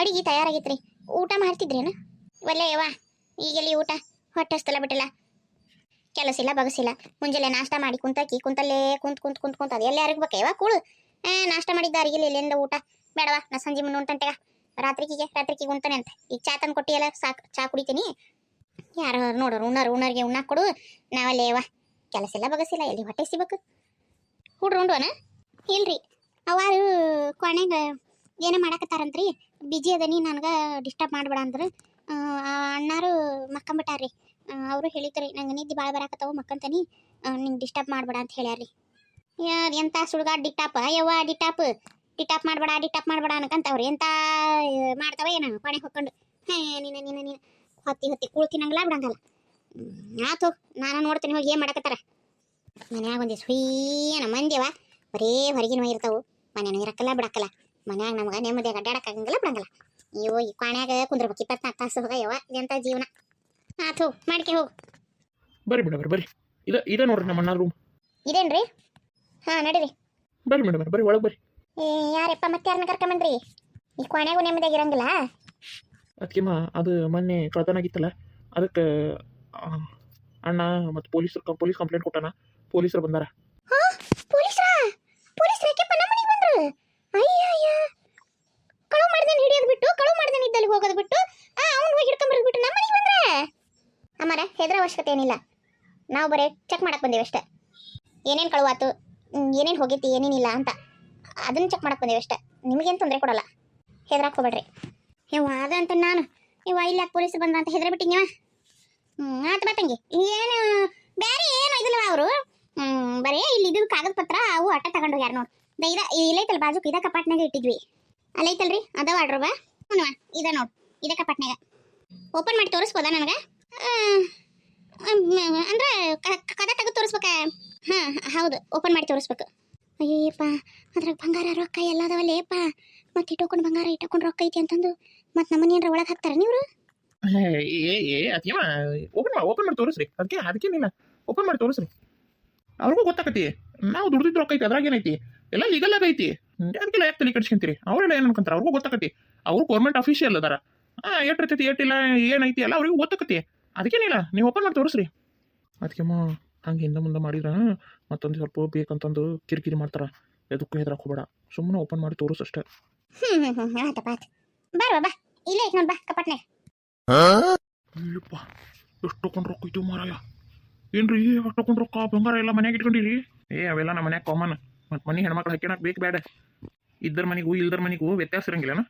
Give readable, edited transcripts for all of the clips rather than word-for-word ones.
ಅಡಿಗೆ ತಯಾರಾಗಿತ್ರಿ. ಊಟ ಮಾಡ್ತಿದ್ರೇನು? ಒಳ್ಳೆ ಯವ್ವ, ಈಗೆಲ್ಲಿ ಊಟ? ಹೊಟ್ಟೆ ಹಸ್ತಲ್ಲ ಬಿಟ್ಟಲ್ಲ, ಕೆಲಸ ಇಲ್ಲ ಬಗಸಿಲ್ಲ. ಮುಂಜಾನೆ ನಾಷ್ಟ ಮಾಡಿ ಕುಂತಕ್ಕಿ ಕುಂತಲ್ಲೇ ಕುಂತ ಅದು ಎಲ್ಲ ಯಾರಿಗೆ ಬೇಕೇವಾ ಕೂಳು? ನಾಷ್ಟ ಮಾಡಿದ್ದ ಅರಿಗಿಲ್ಲ, ಎಲ್ಲಿಂದ ಊಟ ಬೇಡವಾ? ನಾ ಸಂಜೆ ಮುಂದೆ ಉಂಟಂತೆಗ, ರಾತ್ರಿಗೆ ಉಂತಾನೆ ಅಂತ. ಈಗ ಚಾ ತಂದು ಕೊಟ್ಟಿಯಲ್ಲ, ಸಾಕು. ಚಾ ಕುಡಿತೀನಿ. ಯಾರು ನೋಡೋರು ಉಣ್ಣಾರಿಗೆ ಉಣ್ಣಾಕ್ ಕೊಡು. ನಾವಲ್ಲೇ ಯವ್ವ, ಕೆಲಸ ಇಲ್ಲ ಬಗಸಿಲ್ಲ, ಎಲ್ಲಿ ಹೊಟ್ಟೆ ಸಿಬೇಕು? ಹುಡ್ರು ಉಂಡುವನ? ಇಲ್ರಿ, ಅವಾರು ಕೊನೆಗ ಏನೋ ಮಾಡಕತ್ತಾರಂತ್ರಿ. ಬಿಜಿ ಅದನಿ, ನನಗೆ ಡಿಸ್ಟರ್ಬ್ ಮಾಡಬೇಡ ಅಂದ್ರೆ ಅಣ್ಣಾರು ಮಕ್ಕಂಬಿಟ್ಟಾರ್ರಿ. ಅವರು ಹೇಳಿದ್ರಿ, ನಂಗೆ ನಿದ್ದೆ ಭಾಳ ಬರಾಕತ್ತಾವು, ಮಕ್ಕಂತನಿ, ನಿಂಗೆ ಡಿಸ್ಟರ್ಬ್ ಮಾಡಬೇಡ ಅಂತ ಹೇಳ್ಯಾರ್ರಿ. ಎಂಥ ಸುಡ್ಗಾಡ್ ಡಿಟಾಪ್ ಯವ್ವ, ಡಿಟಾಪ್ ಮಾಡಬೇಡ ಅನ್ಕಂತವ್ರಿ. ಎಂಥ ಮಾಡ್ತಾವ ಏನೋ ಕೊನೆಗೆ ಹೊಕ್ಕೊಂಡು. ನೀನು ಹೊತ್ತಿ ಕುಳ್ತಿನಂಗಲ್ಲ ಬಿಡಂಗಲ್ಲ. ಆತು, ನಾನು ನೋಡ್ತೀನಿ ಹೋಗಿ ಏನು ಮಾಡಕತ್ತಾರ. ಮನ್ಯಾಗ ಒಂದಿವ್ಸ ಹುಯ್ಯನ ಮಂದಿವ, ಬರೇ ಹೊರಗಿನ ಇರ್ತಾವು, ಮನೇನು ಇರಕ್ಕಲ್ಲ ಬಿಡಕ್ಕಲ್ಲ. ಮನ್ಯಾಗ ನಮ್ಗೆ ನೆಮ್ಮದಿಯಾಗ ಅಡ್ಡಾಡಕ್ಕಾಗಂಗಿಲ್ಲ ಬಿಡಂಗಿಲ್ಲ. ಅಯ್ಯೋ, ಈ ಕ್ವಾಣ್ಯಾಗ ಕುಂದ್ರಬೇಕು 24 ತಾಸು. ಹೋಗ ಯವ್ವ, ಎಂಥ ಜೀವನ. ಆತು, ಮಾಡ್ಕೆ ಹೋಗು. ಬರ್ರಿ ಮೇಡಮ್ ಬರ್ರಿ. ಇದ ನೋಡ್ರಿ ನಮ್ಮ ಅಣ್ಣ ರೂಮ್. ಇದೇನ್ರಿ? ಹಾಂ, ನಡೀರಿ. ಬರ್ರಿ ಮೇಡಮ್ ಬರ್ರಿ, ಒಳಗೆ ಬರ್ರಿ. ಯಾರಪ್ಪ ಮತ್ತೆ ಯಾರನ್ನ ಕರ್ಕೊಂಬಂದ್ರಿ? ಈ ಕ್ವಾಣ್ಯಾಗೂ ನೆಮ್ಮದಿಯಾಗಿ ಇರಂಗಿಲ್ಲ. ಅದಕ್ಕೆಮ್ಮ ಅದು ಮೊನ್ನೆ ಕಳ್ತನ ಆಗಿತ್ತಲ್ಲ, ಅದಕ್ಕೆ ಅಣ್ಣ ಮತ್ತು ಪೊಲೀಸ್ ಕಂಪ್ಲೇಂಟ್ ಕೊಟ್ಟಾನ. ಪೊಲೀಸರು ಬಂದಾರ. ಪೊಲೀಸ್ರ ಯಾಕೆಪ್ಪ ನಮ್ಮ ಮನೆಗೆ ಬಂದ್ರು? ಅಯ್ಯಯ್ಯ, ಕಳು ಮಾಡ್ದೇನೆ ಹಿಡಿಯೋದು ಬಿಟ್ಟು, ಕಳು ಮಾಡ್ದೇನೆ ಇದ್ದಲ್ಲಿ ಹೋಗೋದು ಬಿಟ್ಟು, ಅವ್ನು ಹೋಗಿ ಹಿಡ್ಕೊಂಬರೋದು ಬಿಟ್ಟು ನಮ್ಮ ಮನೆಗೆ ಬಂದ್ರೆ ಅಮ್ಮರ ಹೆದರ ಅವಶ್ಯಕತೆ ಏನಿಲ್ಲ. ನಾವು ಬರೀ ಚೆಕ್ ಮಾಡಕ್ಕೆ ಬಂದೇವೆ ಅಷ್ಟೇ. ಏನೇನು ಕಳುವಾತು, ಏನೇನು ಹೋಗೈತಿ, ಏನೇನಿಲ್ಲ ಅಂತ ಅದನ್ನು ಚೆಕ್ ಮಾಡಕ್ಕೆ ಬಂದೇವೆ ಅಷ್ಟೇ. ನಿಮಗೇನು ತೊಂದರೆ ಕೊಡಲ್ಲ, ಹೆದರಕ್ಕೆ ಹೋಗ್ಬೇಡ್ರಿ. ಯವ್ವ, ಅದಂತ ನಾನು ಇವ ಇಲ್ಲ ಪೊಲೀಸ್ ಬಂದ ಅಂತ ಹೆದರ ಬಿಟ್ಟಿನ್ಯವ. ಆತ ಬತ್ತಂಗೆ ಏನು ಬೇರೆ ಏನು ಇದಿಲ್ಲ ಅವರು. ಬರೇ ಇಲ್ಲಿ ಇದು ಕಾಗದ ಪತ್ರ ಅವು ಅಟ್ಟ ತಗೊಂಡು ಯಾರು ನೋಡಿ. ಇಲ್ಲೈತಲ್ಲ ಬಾಜುಕ್, ಇದ ಕಪಾಟ್ನಾಗ ಇಟ್ಟಿದ್ವಿ. ಅಲ್ಲೈತಲ್ರಿ, ಅದಾವ ಆಡ್ರವ. ಇದ ನೋಡು, ಇದ ಕಪಾಟ್ನಾಗ. ಓಪನ್ ಮಾಡಿ ತೋರಿಸ್ಬೋದಾ ನನಗೆ? ಅಂದ್ರೆ ಕದ ತೆಗೆದು ತೋರಿಸ್ಬೇಕ? ಹಾಂ ಹೌದು, ಓಪನ್ ಮಾಡಿ ತೋರಿಸ್ಬೇಕು. ಅಯ್ಯಪ್ಪ, ಅದ್ರಾಗ ಬಂಗಾರ ರೊಕ್ಕ ಎಲ್ಲ ಅದಾವಲ್ಲೇಪ್ಪ. ಮತ್ತೆ ಇಟ್ಟೋಕೊಂಡು ಬಂಗಾರ ಇಟ್ಟೋಕೊಂಡು ರೊಕ್ಕ ಐತಿ ಅಂತಂದು ಮತ್ತೆ ನಮ್ಮನೆ ಏನಾರ ಒಳಗೆ ಹಾಕ್ತಾರ ನೀವ್ರು? ಅದೇಮ್ಮ ಓಪನ್ ಮಾಡಿ ತೋರಿಸ್ರಿ. ಅದಕ್ಕೇನಿಲ್ಲ, ಓಪನ್ ಮಾಡಿ ತೋರಿಸ್ರಿ. ಅವ್ರಿಗೂ ಗೊತ್ತಾಕತಿ ನಾವು ದುಡ್ದಿದ್ದು ರೊಕ್ಕ ಐತಿ, ಅದ್ರಾಗ ಏನೈತಿ, ಎಲ್ಲ ಲೀಗಲ್ ಆಗ ಐತಿ. ಅದಕ್ಕೆಲ್ಲ ಯಾಕೆ ತಲೆ ಕಟ್ಸ್ಕೊಂತೀರಿ? ಅವರೆಲ್ಲ ಏನು ಅನ್ಕೊಂತಾರ? ಅವ್ರಿಗೂ ಗೊತ್ತಾಕತಿ, ಅವರು ಗೌರ್ಮೆಂಟ್ ಆಫೀಷಿಯಲ್ ಅದಾರ. ಎಟ್ಟಿರ್ತೈತಿ ಎಟ್ಟಿಲ್ಲ ಏನೈತಿ ಎಲ್ಲ ಅವ್ರಿಗೂ ಗೊತ್ತಾಕತಿ. ಅದಕ್ಕೇನಿಲ್ಲ, ನೀವು ಓಪನ್ ಮಾಡಿ ತೋರಿಸ್ರಿ. ಅದಕ್ಕೆಮ್ಮ ಹಂಗೆ ಹಿಂದೆ ಮುಂದೆ ಮಾಡಿದ್ರ ಮತ್ತೊಂದು ಸ್ವಲ್ಪ ಬೇಕಂತಂದು ಕಿರಿಕಿರಿ ಮಾಡ್ತಾರ. ಎದಕ್ಕೂ ಹೆದ್ರಕ್ಕೆ ಹೋಗ್ಬೇಡ, ಸುಮ್ಮನೆ ಓಪನ್ ಮಾಡಿ ತೋರಿಸಷ್ಟೇ. ಆಯ್ತಪ್ಪ, ಬರ್ವಾ ಬಾ, ಇಲ್ಲೇ ಐತೆ ನೋಡಿ, ಬಾ ಕಪಾಟ್ನಾಗ. ಅಯ್ಯಪ್ಪ, ಎಷ್ಟು ತಗೊಂಡು ರೊಕ್ಕ ಇತ್ತು ಮಾರಾಯ. ಏನ್ರಿ ಎಷ್ಟು ತಗೊಂಡು ರೊಕ್ಕ ಬಂಗಾರ ಎಲ್ಲ ಮನ್ಯಾಗ ಇಟ್ಕೊಂಡಿರಿ? ಅವೆಲ್ಲ ನಮ್ಮ ಮನ್ಯಾಗ ಕಾಮನ್. ಮತ್ತು ಮನೆ ಹೆಣ್ಮಕ್ಳು ಹಾಕ್ಯಣಕ್ಕೆ ಬೇಕು ಬೇಡ. ಇದ್ದರ ಮನೆಗೂ ಇಲ್ದರ ಮನೆಗೂ ವ್ಯತ್ಯಾಸ ಇರಂಗಿಲ್ಲನ?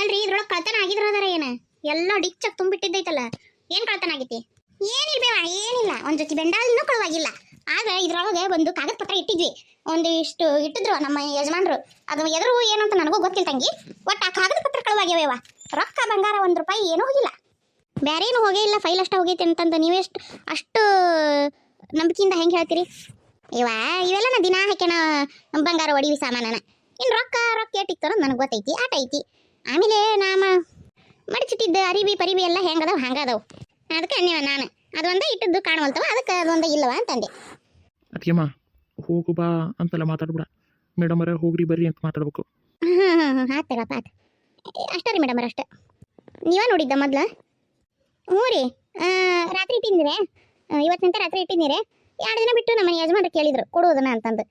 ಅಲ್ರಿ, ಇದ್ರೊಳಗೆ ಕಳ್ತನ ಆಗಿದ್ರ ಅದಾರ ಏನು? ಎಲ್ಲ ಡಿಚ್ಚಕ್ ತುಂಬಿಟ್ಟಿದ್ದೈತಲ್ಲ, ಏನು ಕಳ್ತನ ಆಗೈತಿ? ಏನಿಲ್ಬೇವ, ಏನಿಲ್ಲ. ಒಂದು ಜೊತೆ ಬೆಂಡಾಲಿನೂ ಕಳುವಾಗಿಲ್ಲ. ಆಗ ಇದ್ರೊಳಗೆ ಒಂದು ಕಾಗದ ಪತ್ರ ಇಟ್ಟಿದ್ವಿ, ಒಂದಿಷ್ಟು ಇಟ್ಟಿದ್ರು ನಮ್ಮ ಯಜಮಾನ್ರು. ಅದು ಎದುರು ಏನಂತ ನನಗೂ ಗೊತ್ತಿಲ್ಲ ತಂಗಿ. ಒಟ್ಟು ಆ ಕಾಗದ ಪತ್ರ ಕಳುವಾಗ್ಯಾವ. ರೊಕ್ಕ ಬಂಗಾರ 1 ರೂಪಾಯಿ ಏನೂ ಹೋಗಿಲ್ಲ, ಬೇರೆ ಏನೂ ಹೋಗೇ ಇಲ್ಲ. ಫೈಲ್ ಅಷ್ಟ ಹೋಗೈತೆ ಅಂತಂದು ನೀವೆಷ್ಟು ಅಷ್ಟು ನಂಬಿಕೆಯಿಂದ ಹೆಂಗೆ ಹೇಳ್ತೀರಿ? ಇವೆಲ್ಲ ನಾ ದಿನ ಹಾಕ್ಯಾನ ಬಂಗಾರ ಒಡಿವಿ ಸಾಮಾನನ. ಇನ್ನು ರೊಕ್ಕ ಏಟಿತ್ತು ಅನ್ನೋದು ನನಗೆ ಗೊತ್ತೈತಿ, ಆಟ ಐತಿ. ಆಮೇಲೆ ಮಡಿಚಿಟ್ಟಿದ್ದ ಅರಿವಿ ಪರಿವಿ ಎಲ್ಲ ಹೆಂಗದವು ಹಂಗದವು. ಅದಕ್ಕೆ ನೀವು ನಾನು ಅದೊಂದೇ ಇಟ್ಟಿದ್ದು ಕಾಣುವಲ್ತವ, ಅದಕ್ಕೆ ಅದೊಂದೇ ಇಲ್ಲವ ಅಂತಂದೆ. ಅದಕ್ಕೆಮ್ಮ ಹೋಗು ಬಾ ಅಂತೆಲ್ಲ ಮಾತಾಡ್ಬಿಡ. ಮೇಡಮ್ ಅವರೇ ಹೋಗ್ರಿ ಬರ್ರಿ ಅಂತ ಮಾತಾಡ್ಬೇಕು. ಆಯ್ತಲ್ಲಪ್ಪ, ಆಯ್ತು ಅಷ್ಟೇ ರೀ ಮೇಡಮ್ ಅಷ್ಟೇ. ನೀವೇ ನೋಡಿದ್ದ ಮೊದ್ಲು? ಹ್ಞೂ ರೀ, ರಾತ್ರಿ ಇಟ್ಟಿದ್ದೀರಿ, ಇವತ್ತಿನಂತೆ ರಾತ್ರಿ ಇಟ್ಟಿದ್ದೀರಿ. 2 ದಿನ ಬಿಟ್ಟು ನಮ್ಮ ಯಜಮಾನ್ರು ಕೇಳಿದ್ರು ಕೊಡೋದನ್ನ ಅಂತಂದು.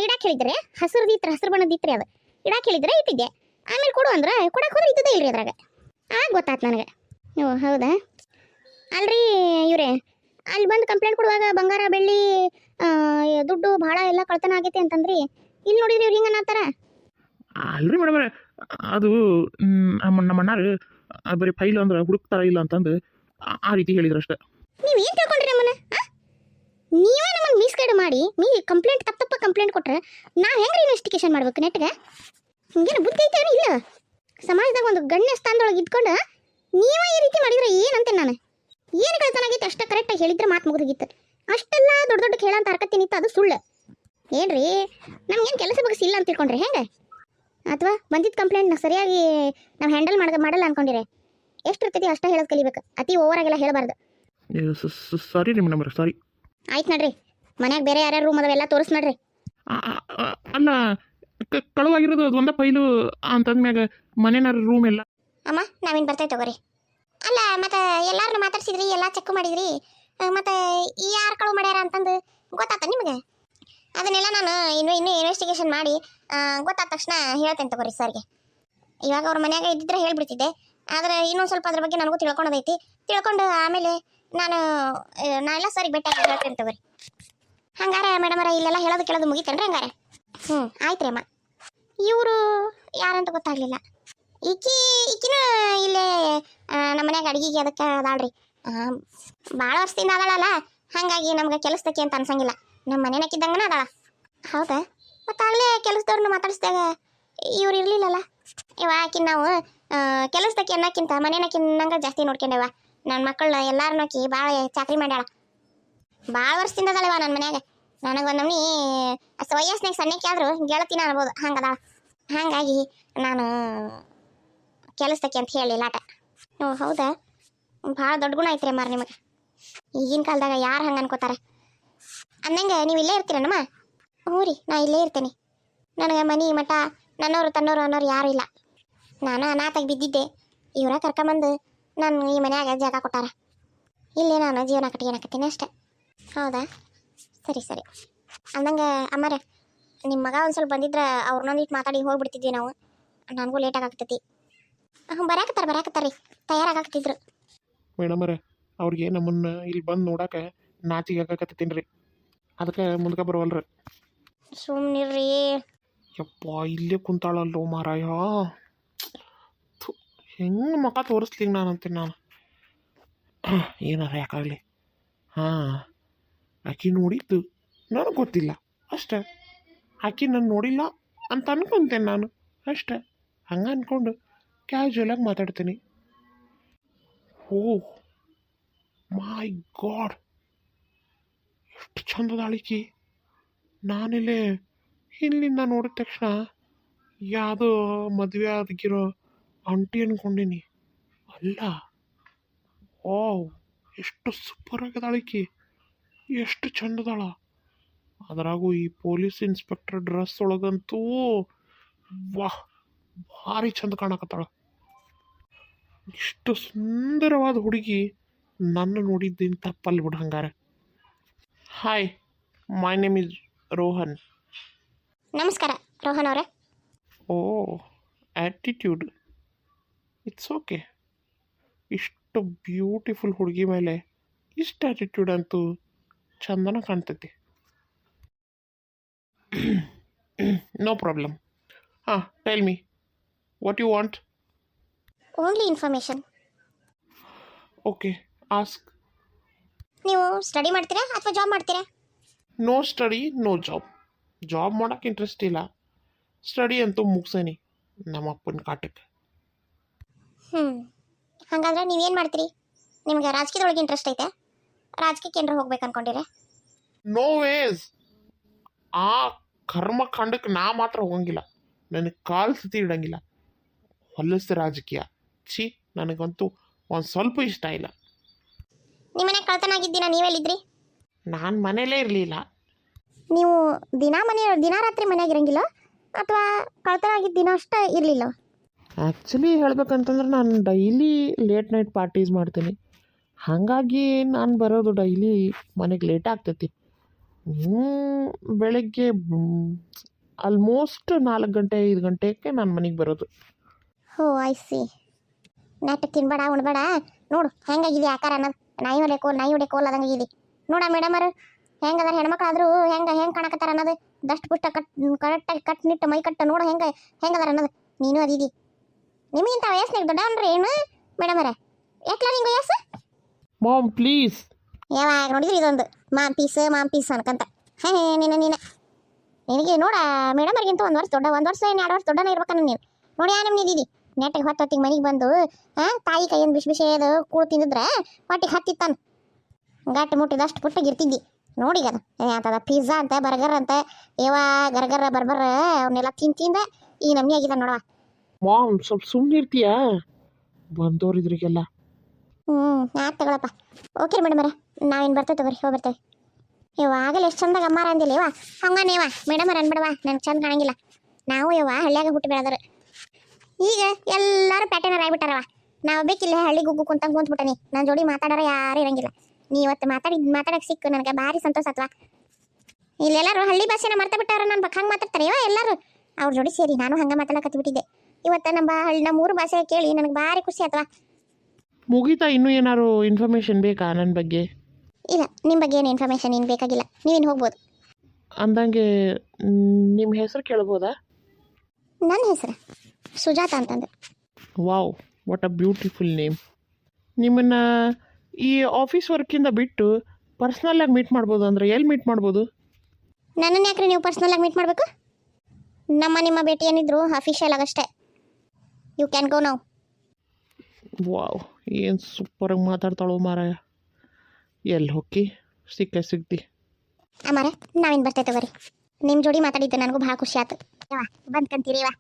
ಇಡಕ್ಕೆ ಹೇಳಿದ್ರೆ ಹಸಿರು ಬಣ್ಣದಿತ್ರಿ, ಅದು ಇಡಕ್ಕೆ ಹೇಳಿದ್ರೆ ಇಟ್ಟಿದ್ದೆ. ಆಮೇಲೆ ಕೊಡು ಅಂದ್ರೆ ಕೊಡಕ್ಕೆ ಹೋದ್ರೆ ಇದ್ದದೇ ಇಲ್ರಿ ಅದ್ರಾಗ. ಗೊತ್ತಾಯ್ತು ನನಗೆ. ಓ ಹೌದಾ? ಅಲ್ರಿ ಇವ್ರೆ, ಅಲ್ಲಿ ಬಂದು ಕಂಪ್ಲೇಂಟ್ ಕೊಡುವಾಗ ಬಂಗಾರ ಬೆಳ್ಳಿ ದುಡ್ಡು ಭಾಳ ಎಲ್ಲ ಕಳ್ತನ ಆಗೈತೆ ಅಂತಂದ್ರಿ. ಇಲ್ಲಿ ನೋಡಿದ್ರಿ ಇವ್ರು ಹಿಂಗೆ ಅನ್ನತ್ತಾರ. ಅಲ್ರಿ ಮೇಡಮ್, ಅದು ನಮ್ಮ ಅಣ್ಣಾರು ಬರೀ ಫೈಲ್ ಅಂದ್ರೆ ಹುಡುಕ್ತಾರ ಇಲ್ಲ ಅಂತಂದು ಆ ರೀತಿ ಹೇಳಿದ್ರು ಅಷ್ಟೇ. ನೀವು ಏನು ತಿಳ್ಕೊಂಡ್ರಿ ನಮ್ಮನ್ನ? ನೀವೇ ನಮ್ಮನ್ನು ಮಿಸ್ಗೈಡ್ ಮಾಡಿ ಕಂಪ್ಲೇಂಟ್ ತಪ್ಪ ಕಂಪ್ಲೇಂಟ್ ಕೊಟ್ರೆ ನಾವು ಹೆಂಗ್ರಿ ಇನ್ವೆಸ್ಟಿಗೇಷನ್ ಮಾಡ್ಬೇಕು ನೆಟ್ಗೆ? ಹಿಂಗೇನು ಬುದ್ಧಿ ಐತೇನು ಇಲ್ಲ? ಸಮಾಜದಾಗ ಒಂದು ಗಣ್ಯ ಸ್ಥಾನದೊಳಗೆ ಇದ್ಕೊಂಡು ನೀವೇ ಈ ರೀತಿ ಮಾಡಿದ್ರೆ ಏನಂತೆ ನಾನು? ಏನು ಕಳ್ತನಾಗೈತೆ ಅಷ್ಟೇ ಕರೆಕ್ಟಾಗಿ ಹೇಳಿದ್ರೆ ಮಾತು ಮುಗಿದೋಗಿತ್ತು. ಅಷ್ಟೆಲ್ಲ ದೊಡ್ಡ ಹೇಳಂತ ಹರಕತ್ತೇನಿತ್ತು, ಅದು ಸುಳ್ಳು. ಏನ್ರಿ, ನಮ್ಗೇನು ಕೆಲಸ ಬಗ್ಸಿಲ್ಲ ಅಂತ ತಿಳ್ಕೊಂಡ್ರಿ ಹೆಂಗೆ? ಅಥವಾ ಬಂದಿದ್ದ ಕಂಪ್ಲೇಂಟ್ನ ಸರಿಯಾಗಿ ನಾವು ಹ್ಯಾಂಡಲ್ ಮಾಡಲ್ಲ ಅನ್ಕೊಂಡಿರಿ? ಎಷ್ಟು ಇರ್ತೈತಿ ಅಷ್ಟೇ ಹೇಳೋದು ಕಲಿಬೇಕು, ಅತಿ ಓವರಾಗೆಲ್ಲ ಹೇಳಬಾರ್ದು. ಸಾರಿ ರೀ ಮೇಡಮ್, ಸಾರಿ. ಆಯ್ತು ನಡ್ರಿ, ಮನ್ಯಾಗ ಬೇರೆ ಯಾರ್ಯಾರು ರೂಮ್ ಅದಾವೆಲ್ಲ ತೋರಿಸ್ ನಡ್ರಿ. ಅಲ್ಲ, ಕಳುವಾಗಿರೋದು ಅದು ಒಂದೇ ಫೈಲು ಅಂತಂದ್ಮ್ಯಾಗ ಮನೆನಾರ ರೂಮ್ ಎಲ್ಲ ಅಮ್ಮ ನಾವೇನು ಬರ್ತೇವೆ ತಗೋರಿ. ಅಲ್ಲ ಮತ್ತೆ ಎಲ್ಲಾರನ್ನೂ ಮಾತಾಡ್ಸಿದ್ರಿ, ಎಲ್ಲ ಚೆಕ್ ಮಾಡಿದ್ರಿ, ಮತ್ತೆ ಯಾರು ಕಳು ಮಾಡ್ಯಾರ ಅಂತಂದು ಗೊತ್ತಾತ ನಿಮಗೆ? ಅದನ್ನೆಲ್ಲ ನಾನು ಇನ್ನೂ ಇನ್ವೆಸ್ಟಿಗೇಷನ್ ಮಾಡಿ ಗೊತ್ತಾದ ತಕ್ಷಣ ಹೇಳ್ತೇನೆ ತಗೋರಿ ಸರ್ಗೆ. ಇವಾಗ ಅವ್ರ ಮನ್ಯಾಗ ಇದ್ದಿದ್ರೆ ಹೇಳ್ಬಿಡ್ತಿದ್ದೆ, ಆದರೆ ಇನ್ನೊಂದು ಸ್ವಲ್ಪ ಅದ್ರ ಬಗ್ಗೆ ನನಗೂ ತಿಳ್ಕೊಳೋದೈತಿ. ತಿಳ್ಕೊಂಡು ಆಮೇಲೆ ನಾ ಎಲ್ಲ ಸರಿಗೆ ಭೇಟಿ ಆಗಿ ಹೇಳ್ತೇನೆ ತಗೋರಿ. ಹಂಗಾರೆ ಮೇಡಮರ ಇಲ್ಲೆಲ್ಲ ಹೇಳೋದು ಕೇಳೋದು ಮುಗಿತೇನ್ರಿ? ಹಂಗಾರೆ ಆಯ್ತು ರೀ ಅಮ್ಮ. ಇವರು ಯಾರಂತ ಗೊತ್ತಾಗ್ಲಿಲ್ಲ. ಈಕಿನೂ ಇಲ್ಲೇ ನಮ್ಮ ಮನ್ಯಾಗ ಅಡುಗೆಗೆ ಅದಕ್ಕೆ ಅದಾಳ್ರಿ. ಭಾಳ ವರ್ಷದಿಂದ ಅದಾಳಲ್ಲ, ಹಾಗಾಗಿ ನಮ್ಗೆ ಕೆಲಸದಕ್ಕೆ ಅಂತ ಅನ್ಸಂಗಿಲ್ಲ. ನಮ್ಮ ಮನೆನಾಕಿದ್ದಂಗನ ಅದಾಳ. ಹೌದಾ? ಮತ್ತು ಆಗಲೇ ಕೆಲಸದವ್ರನ್ನ ಮಾತಾಡಿಸಿದಾಗ ಇವ್ರು ಇರಲಿಲ್ಲಲ್ಲ. ಆಕಿನ ನಾವು ಕೆಲಸದಕ್ಕೆ ಅನ್ನೋಕ್ಕಿಂತ ಮನೆನಾಕಿನ್ನಂಗೆ ಜಾಸ್ತಿ ನೋಡ್ಕೊಂಡೇವ. ನನ್ನ ಮಕ್ಕಳನ್ನ ಎಲ್ಲಾರನ್ನೂ ಆಕಿ ಭಾಳ ಚಾಕ್ರಿ ಮಾಡ್ಯಾಳ. ಭಾಳ ವರ್ಷದಿಂದ ಅದಾಳವ ನನ್ನ ಮನ್ಯಾಗ. ನನಗೊಂದು ನಮ್ನಿ ವಯಸ್ಸಿನಾಗ ಸಣ್ಣಕ್ಕೆ ಆದರೂ ಗೆಳತಿನ ಅನ್ಬೋದು, ಹಂಗದಾಳ. ಹಾಗಾಗಿ ನಾನು ಕೆಲಸದಕ್ಕೆ ಅಂತ ಹೇಳಿಲ್ಲ ಆಟ. ಓ ಹೌದಾ? ಭಾಳ ದೊಡ್ಡ ಗುಣ ಐತ್ರಿ ಮಾರ ನಿಮಗೆ. ಈಗಿನ ಕಾಲದಾಗ ಯಾರು ಹಂಗೆ ಅನ್ಕೋತಾರೆ? ಅಂದಂಗೆ ನೀವು ಇಲ್ಲೇ ಇರ್ತೀರನಮ್ಮ? ಹ್ಞೂ ರೀ, ನಾ ಇಲ್ಲೇ ಇರ್ತೀನಿ. ನನಗೆ ಮನೆ ಮಠ ನನ್ನೋರು ತನ್ನೋರು ಅನ್ನೋರು ಯಾರೂ ಇಲ್ಲ. ನಾನು ಅನಾಥಾಗಿ ಬಿದ್ದಿದ್ದೆ. ಇವರ ಕರ್ಕೊಂಬಂದು ನಾನು ಈ ಮನ್ಯಾಗ ಜಾಗ ಕೊಟ್ಟಾರ. ಇಲ್ಲೇ ನಾನು ಜೀವನ ಕಟ್ಕೊಳಕತ್ತೀನಿ ಅಷ್ಟೆ. ಹೌದಾ? ಸರಿ ಸರಿ. ಅಂದಂಗೆ ಅಮ್ಮರ ನಿಮ್ಮ ಮಗ ಒಂದು ಸ್ವಲ್ಪ ಬಂದಿದ್ರೆ ಅವ್ರನ್ನೊಂದಿಟ್ಟು ಮಾತಾಡಿ ಹೋಗ್ಬಿಡ್ತಿದ್ವಿ ನಾವು. ನನಗೂ ಲೇಟ್ ಆಗಾಕತ್ತೈತಿ. ಬರಾಕತ್ತಾರ ರೀ, ತಯಾರಾಗತ್ತಿದ್ರು. ಮೇಡಮರ ಅವ್ರಿಗೆ ನಮ್ಮನ್ನ ಇಲ್ಲಿ ಬಂದು ನೋಡಕ್ಕೆ ನಾಚಿಗೆ ಹಾಕಕತ್ತೀನಿ ರೀ, ಅದಕ್ಕೆ ಮುಂದಕ್ಕೆ ಬರೋವಲ್ರಿ. ಸುಮ್ಮನಿರ್ರಿ. ಯಪ್ಪ ಇಲ್ಲೇ ಕುಂತಾಳಲ್ಲೋ ಮಾರಾಯ, ಹೆಂಗೆ ಮುಖ ತೋರಿಸ್ಲಿಂಗ ನಾನು ಅಂತೀನಿ ನಾನು. ಏನಾರ ಯಾಕಾಗಲಿ. ಹಾಂ, ಆಕಿ ನೋಡಿದ್ದು ನನಗೆ ಗೊತ್ತಿಲ್ಲ ಅಷ್ಟೆ. ಆಕಿ ನಾನು ನೋಡಿಲ್ಲ ಅಂತ ಅನ್ಕೊಂತೇನೆ ನಾನು ಅಷ್ಟೆ. ಹಂಗೆ ಅಂದ್ಕೊಂಡು ಕ್ಯಾಶುವಲಾಗಿ ಮಾತಾಡ್ತೀನಿ. ಓ ಮೈ ಗಾಡ್, ಎಷ್ಟು ಚಂದದಾಳಿಕಿ. ನಾನಿಲ್ಲೇ ಇಲ್ಲಿಂದ ನೋಡಿದ ತಕ್ಷಣ ಯಾವುದೋ ಮದುವೆ ಆಗಿರೋ ಆಂಟಿ ಅಂದ್ಕೊಂಡೀನಿ. ಅಲ್ಲ, ಓ ಎಷ್ಟು ಸೂಪರ್ ಆಗದಾಳಿಕಿ, ಎಷ್ಟು ಚಂದದಾಳ. ಅದರಾಗೂ ಈ ಪೊಲೀಸ್ ಇನ್ಸ್ಪೆಕ್ಟರ್ ಡ್ರೆಸ್ ಒಳಗಂತೂ ವಾಹ್, ಭಾರಿ ಚಂದ ಕಾಣಕತ್ತಾಳ. ಇಷ್ಟು ಸುಂದರವಾದ ಹುಡುಗಿ ನನ್ನ ನೋಡಿದ್ದೇನು ತಪ್ಪಲ್ಲಿ ಬಿಡು ಹಂಗಾರೆ. Hi, my name is Rohan. ನಮಸ್ಕಾರ ರೋಹನ್ ಅವರೇ. ಓ ಆ್ಯಟಿಟ್ಯೂಡ್, ಇಟ್ಸ್ ಓಕೆ. ಇಷ್ಟು ಬ್ಯೂಟಿಫುಲ್ ಹುಡುಗಿ ಮೇಲೆ ಇಷ್ಟು ಆ್ಯಟಿಟ್ಯೂಡ್ ಅಂತೂ ಚಂದನ ಕಾಣ್ತೈತಿ. No problem. ಹಾಂ, tell me what you want. Only information. Okay, ask. ನೀವು ಸ್ಟಡಿ ಮಾಡ್ತೀರಾ ಅಥವಾ ಜಾಬ್ ಮಾಡ್ತೀರಾ? No study no job. Job ಮಾಡೋಕ್ಕೆ ಇಂಟ್ರೆಸ್ಟ್ ಇಲ್ಲ, ಸ್ಟಡಿ ಅಂತೂ ಮುಗಿಸೇನಿ ನಮ್ಮ ಅಪ್ಪನ ಕಾಟಕ್ಕೆ. ಹಾಗಾದ್ರೆ ನೀವೇನು ಮಾಡ್ತೀರಿ? ನಿಮ್ಗೆ ರಾಜಕೀಯದೊಳಗೆ ಇಂಟ್ರೆಸ್ಟ್ ಐತೆ? ರಾಜಕೀಯಕ್ಕೆ ಏನಾರ ಹೋಗ್ಬೇಕು ಅನ್ಕೊಂಡಿರ? No ways. ಆ ಕರ್ಮಕಾಂಡಕ್ಕೆ ನಾ ಮಾತ್ರ ಹೋಗಂಗಿಲ್ಲ, ನನಗೆ ಕಾಲು ಸತಿ ಇಡಂಗಿಲ್ಲ. ಹೊಲಸು ರಾಜಕೀಯ ಛೀ, ನನಗಂತೂ ಒಂದು ಸ್ವಲ್ಪ ಇಷ್ಟ ಇಲ್ಲ. ನಿಮ್ಮ ಮನೆಗೆ ಕಳ್ತನ ಆಗಿದ್ದಿನ ನೀವೆಲ್ಲಿದ್ರಿ? ನಾನು ಮನೇಲೇ ಇರಲಿಲ್ಲ. ನೀವು ದಿನ ರಾತ್ರಿ ಮನೆಯಾಗ ಇರಂಗಿಲ್ಲ ಅಥವಾ ಕಳ್ತನ ಆಗಿದ್ದ ದಿನ ಅಷ್ಟೇ ಇರಲಿಲ್ಲ? ಆ್ಯಕ್ಚುಲಿ ಹೇಳ್ಬೇಕಂತಂದ್ರೆ ನಾನು ಡೈಲಿ ಲೇಟ್ ನೈಟ್ ಪಾರ್ಟೀಸ್ ಮಾಡ್ತೀನಿ, ಹಾಗಾಗಿ ನಾನು ಬರೋದು ಡೈಲಿ ಮನೆಗೆ ಲೇಟ್ ಆಗ್ತೈತಿ. ಬೆಳಗ್ಗೆ ಆಲ್ಮೋಸ್ಟ್ 4 ಗಂಟೆ 5 ಗಂಟೆಗೆ ನಾನು ಮನೆಗೆ ಬರೋದು. ಹೋ ಐ ಸಿ. ನೆಟ್ ತಿನ್ಬೇಡ ಉಣ್ಬೇಡ, ನೋಡು ಹೆಂಗಾಗಿದೆ ಆಕಾರ ಅನ್ನೋದು. ನಾಯಿ ಹೊಡೆ ಕೋಲ್ ಅದಂಗಾಗಿದೆ ನೋಡ ಮೇಡಮರು. ಹೆಂಗದಾರ ಹೆಣ್ಮಕ್ಳಾದ್ರೂ ಹೆಂಗೆ ಕಾಣಕತ್ತಾರ ಅನ್ನೋದು. ದಷ್ಟು ಪುಷ್ಟ ಕರೆಕ್ಟಾಗಿ ಕಟ್ನಿಟ್ಟು ಮೈ ಕಟ್ಟು ನೋಡು ಹೆಂಗದಾರ ಅನ್ನೋದು. ನೀನು ಅದೀದಿ. ನಿಮಗಿಂತ ವಯಸ್ಸಿನಾಗ ದೊಡ್ಡವನ್ರಿ ಏನು ಮೇಡಮರ? ಯಾಕಲ್ಲ ನಿಂಗೆ ವಯಸ್ಸು? Ma'am please. ಯಾವಾಗ ನೋಡಿದ್ರಿ ಇದೊಂದು ಮಾಮ್ ಪೀಸ್ ಅನ್ಕಂತ. ನಿನಗೆ ನೋಡ ಮೇಡಮರ್ಗಿಂತ 1 ವರ್ಷ ದೊಡ್ಡ, 1 ವರ್ಷ 2 ವರ್ಷ ದೊಡ್ಡನ ಇರ್ಬೇಕನ್ನ ನೀನು. ನೋಡಿ ನಿಮ್ಮ ನೀದಿದಿ ನೆಟ್ಟಿಗೆ ಹೊತ್ತಿಗೆ ಮನೆಗೆ ಬಂದು ತಾಯಿ ಕೈಯಿಂದ ಬಿಸಿ ಅದು ಕೂಳು ತಿಂದಿದ್ರೆ ಹೊಟ್ಟಿಗೆ ಹತ್ತಿತ್ತಾನ. ಗಟ್ಟಿ ಮುಟ್ಟಿದಷ್ಟು ಪುಟ್ಟಿಗೆ ಇರ್ತಿದ್ದಿ. ನೋಡಿಗದ ಅಂತದ ಪಿಜ್ಜಾ ಅಂತ ಬರ್ಗರ್ ಅಂತ ಗರ್ಗರ ಬರ್ಬರ್ ಅವನ್ನೆಲ್ಲ ತಿಂದ ಈ ನಮ್ನಿ ಆಗಿದೆ ನೋಡವ. ಮಾಮ್ ಸ್ವಲ್ಪ ಸುಮ್ಮನೆ ಇರ್ತೀಯಾ? ಬಂದೋರಿದ್ರಿಗೆಲ್ಲ. ಆಯ್ತು ತಗೊಳಪ್ಪ. ಓಕೆ ಮೇಡಮರ, ನಾವೇನು ಬರ್ತೇವೆ ತಗೋರಿ, ಹೋಗಿ ಬರ್ತೇವೆ. ಆಗಲೇ ಎಷ್ಟು ಚಂದಾಗ ಅಮ್ಮಾರ ಅಂದಿಲ್ಲ ಇವ ಹಂಗನೇವ ಮೇಡಮರ ಅನ್ಬಿಡವಾ, ನನಗೆ ಚಂದ ಕಾಣಂಗಿಲ್ಲ. ನಾವು ಹಳ್ಳಿಯಾಗ ಹುಟ್ಟು ಬೆಳೆದ್ರೆ ಈಗ ಎಲ್ಲಾರು ಪ್ಯಾಟರ್ನರ್ ಆಗ್ಬಿಟ್ಟಾರವ. ನಾವು ಬೇಕಿಲ್ಲ ಹಳ್ಳಿ ಗುಗ್ಗು ಕುಂತಂಗ್ ಕುಂತ್ಬಿಟ್ಟನಿ. ನನ್ನ ಜೋಡಿ ಮಾತಾಡೋರ ಯಾರು ಇರಂಗಿಲ್ಲ. ನೀ ಇವತ್ತು ಮಾತಾಡಕ್ ಸಿಕ್ಕು ನನಗೆ ಭಾರಿ ಸಂತೋಷ ಆತ್ವಾ. ಇಲ್ಲೆಲ್ಲರೂ ಹಳ್ಳಿ ಭಾಷೆನ ಮರ್ತ ಬಿಟ್ಟಾರ. ನಾನು ಬಕ್ ಹಂಗೆ ಮಾತಾಡ್ತಾರೆ ಇವ ಎಲ್ಲರೂ. ಅವ್ರ ಜೋಡಿ ಸೇರಿ ನಾನು ಹಂಗೆ ಮಾತಾಡಕತ್ಬಿಟ್ಟಿದ್ದೆ. ಇವತ್ತು ನಮ್ಮ ಊರು ಭಾಷೆ ಕೇಳಿ ನನಗೆ ಭಾರಿ ಖುಷಿ ಆತ್ವಾ. ಮುಗೀತಾ ಇನ್ನೂ ಏನಾರು ಇನ್ಫಾರ್ಮೇಷನ್ ಬೇಕಾ ನನ್ನ ಬಗ್ಗೆ? ಇಲ್ಲ, ನಿಮ್ಮ ಬಗ್ಗೆ ಏನು ಇನ್ಫಾರ್ಮೇಷನ್ ಏನು ಬೇಕಾಗಿಲ್ಲ, ನೀವೇನು ಹೋಗ್ಬೋದು. ಅಂದಂಗೆ ನಿಮ್ಮ ಹೆಸರು ಕೇಳ್ಬೋದಾ? ನನ್ನ ಹೆಸರು ಸುಜಾತ ಅಂತಂದು. Wow, what a beautiful name. ನಿಮ್ಮನ್ನು ಈ ಆಫೀಸ್ ವರ್ಕಿಂದ ಬಿಟ್ಟು ಪರ್ಸ್ನಲ್ಲಾಗಿ ಮೀಟ್ ಮಾಡ್ಬೋದು ಅಂದರೆ ಎಲ್ಲಿ ಮೀಟ್ ಮಾಡ್ಬೋದು? ನನ್ನನ್ನು ಯಾಕ್ರಿ ನೀವು ಪರ್ಸ್ನಲಾಗಿ ಮೀಟ್ ಮಾಡಬೇಕು? ನಿಮ್ಮ ಭೇಟಿ ಏನಿದ್ರು ಅಫಿಷಿಯಲ್ ಆಗಷ್ಟೇ. You can go now. Wow, ಏನು ಸೂಪರಾಗಿ ಮಾತಾಡ್ತಾಳೋ ಮಾರಾಯ. ಎಲ್ಲಿ ಹೋಗಿ ಸಿಗ್ತಿ. ಅಮ್ಮಾರ ನಾವಿನ್ ಬರ್ತೈತೆ ಬರ್ರಿ. ನಿಮ್ಮ ಜೋಡಿ ಮಾತಾಡಿದ್ದು ನನಗೂ ಭಾಳ ಖುಷಿ ಆಯ್ತು. ಯವ್ವ ಬಂದ್ಕಂತೀರಿ ಯವ್ವ,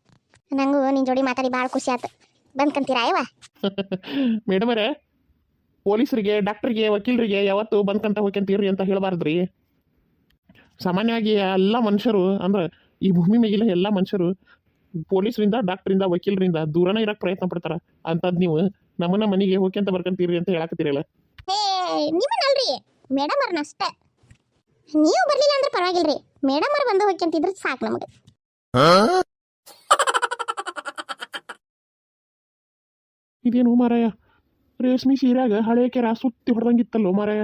ನನಗೂ ನಿನ್ನ ಜೋಡಿ ಮಾತಾಡಿ ಭಾಳ ಖುಷಿ ಆಯ್ತು. ಬಂದ್ಕಂತೀರಾ ಯವ್ವ? ಮೇಡಮರೇ, ಪೊಲೀಸರಿಗೆ, ಡಾಕ್ಟ್ರಿಗೆ, ವಕೀಲರಿಗೆ ಯಾವತ್ತು ಬಂದ್ಕಂತ ಹೋಗ್ಯಂತೀರಿ ಅಂತ ಹೇಳಬಾರ್ದ್ರಿ. ಸಾಮಾನ್ಯವಾಗಿ ಎಲ್ಲ ಮನುಷ್ಯರು ಅಂದ್ರೆ ಈ ಭೂಮಿ ಮೇಗಿನ ಎಲ್ಲ ಮನುಷ್ಯರು ಪೊಲೀಸರಿಂದ, ಡಾಕ್ಟ್ರಿಂದ, ವಕೀಲರಿಂದ ದೂರನೇ ಇರಕ್ಕೆ ಪ್ರಯತ್ನ ಪಡ್ತಾರೆ. ಅಂಥದ್ದು ನೀವು ನಮ್ಮನ್ನ ಮನೆಗೆ ಹೋಗ್ಯಂತ ಬರ್ಕಂತೀರಿ ಅಂತ ಹೇಳಕತ್ತೀರಲ್ಲ. ಹೇ ನಿಮ್ಮನ್ನಲ್ರಿ, ಮೇಡಮ್ ಅವ್ರನ್ನ ಅಷ್ಟೇ. ನೀವು ಬರಲಿಲ್ಲ ಅಂದ್ರೆ ಪರವಾಗಿಲ್ರಿ, ಮೇಡಮ್ ಅವ್ರು ಬಂದು ಹೋಗ್ಯಂತಿದ್ರೆ ಸಾಕು ನಮಗೆ. ಇದೇನು ಮಾರಾಯ, ರೇಷ್ಮೆ ಸೀರೆಯಾಗ ಹಳೆ ಕೆರ ಸುತ್ತಿ ಹೊಡೆದಂಗಿತ್ತಲ್ಲೋ ಮಾರಾಯ.